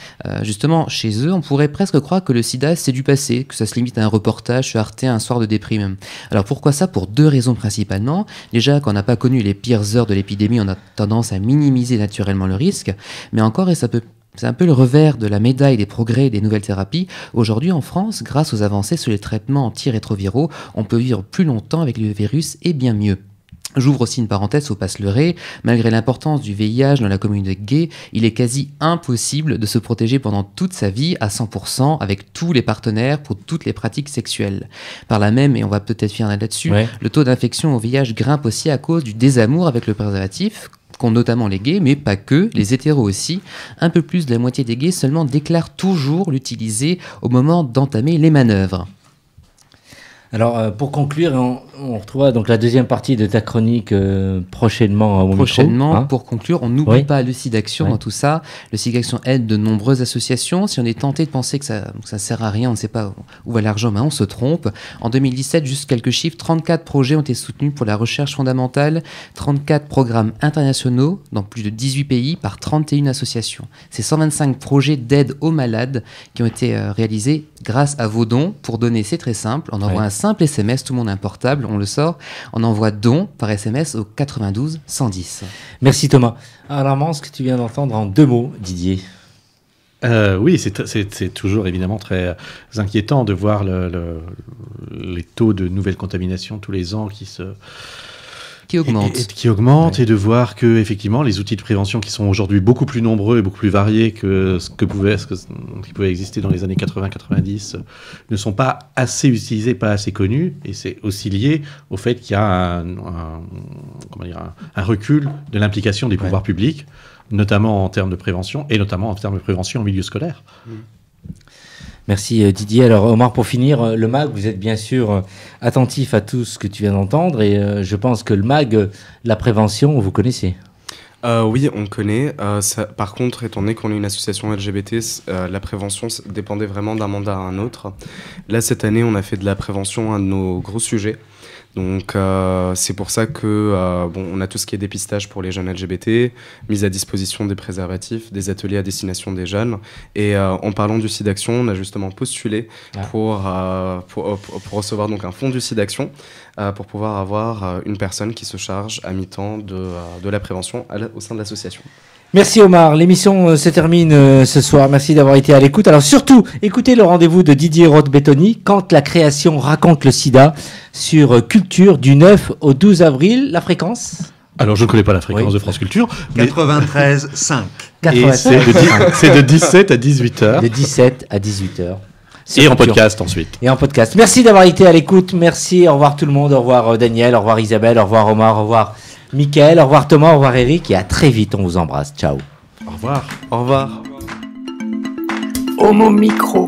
Justement, chez eux, on pourrait presque croire que le sida, c'est du passé, que ça se limite à un reportage sur Arte un soir de déprime. Alors pourquoi ça ? Pour 2 raisons principalement. Déjà, quand on n'a pas connu les pires heures de l'épidémie, on a tendance à minimiser naturellement le risque. Mais encore, et c'est un peu le revers de la médaille des progrès et des nouvelles thérapies. Aujourd'hui, en France, grâce aux avancées sur les traitements antirétroviraux, on peut vivre plus longtemps avec le virus et bien mieux. J'ouvre aussi une parenthèse au passe leurré. Malgré l'importance du VIH dans la communauté gay, il est quasi impossible de se protéger pendant toute sa vie à 100% avec tous les partenaires pour toutes les pratiques sexuelles. Par là même, et on va peut-être finir là-dessus, le taux d'infection au VIH grimpe aussi à cause du désamour avec le préservatif, qu'ont notamment les gays, mais pas que, les hétéros aussi. Un peu plus de la moitié des gays seulement déclarent toujours l'utiliser au moment d'entamer les manœuvres. Alors, pour conclure, on retrouvera donc la deuxième partie de ta chronique prochainement au Prochainement, micro, hein. pour conclure, on n'oublie pas le SIDAction dans tout ça. Le SIDAction aide de nombreuses associations. Si on est tenté de penser que ça ne sert à rien, on ne sait pas où va l'argent, mais on se trompe. En 2017, juste quelques chiffres, 34 projets ont été soutenus pour la recherche fondamentale, 34 programmes internationaux dans plus de 18 pays par 31 associations. C'est 125 projets d'aide aux malades qui ont été réalisés grâce à vos dons. Pour donner, c'est très simple. On envoie un simple SMS, tout le monde a un portable, on le sort. On envoie don par SMS au 92 110. Merci Thomas. Alors, ce que tu viens d'entendre en 2 mots, Didier. Oui, c'est toujours évidemment très inquiétant de voir les taux de nouvelles contaminations tous les ans qui augmentent et de voir que effectivement les outils de prévention qui sont aujourd'hui beaucoup plus nombreux et beaucoup plus variés que ce qui pouvait exister dans les années 80-90 ne sont pas assez utilisés, pas assez connus, et c'est aussi lié au fait qu'il y a un recul de l'implication des pouvoirs publics, notamment en termes de prévention et notamment en termes de prévention en milieu scolaire. Merci Didier. Alors Omar, pour finir, le MAG, vous êtes bien sûr attentif à tout ce que tu viens d'entendre, et je pense que le MAG, la prévention, vous connaissez. Oui, on connaît. Par contre, étant donné qu'on est une association LGBT, la prévention dépendait vraiment d'un mandat à un autre. Là, cette année, on a fait de la prévention un de nos gros sujets. Donc c'est pour ça que on a tout ce qui est dépistage pour les jeunes LGBT, mise à disposition des préservatifs, des ateliers à destination des jeunes. Et en parlant du SIDAction, on a justement postulé pour recevoir donc un fonds du SIDAction pour pouvoir avoir une personne qui se charge à mi-temps de la prévention au sein de l'association. Merci Omar, l'émission se termine ce soir, merci d'avoir été à l'écoute. Alors surtout, écoutez le rendez-vous de Didier Roth-Bettoni, Quand la création raconte le sida, sur Culture du 9 au 12 avril. La fréquence ? Alors je ne connais pas la fréquence de France Culture. 93,5. Et c'est de 17 à 18h. De 17 à 18h. Et en podcast ensuite. Et en podcast. Merci d'avoir été à l'écoute, merci, au revoir tout le monde, au revoir Daniel, au revoir Isabelle, au revoir Omar, au revoir Mickaël, au revoir Thomas, au revoir Eric, et à très vite, on vous embrasse. Ciao. Au revoir. Au revoir. Homo Micro.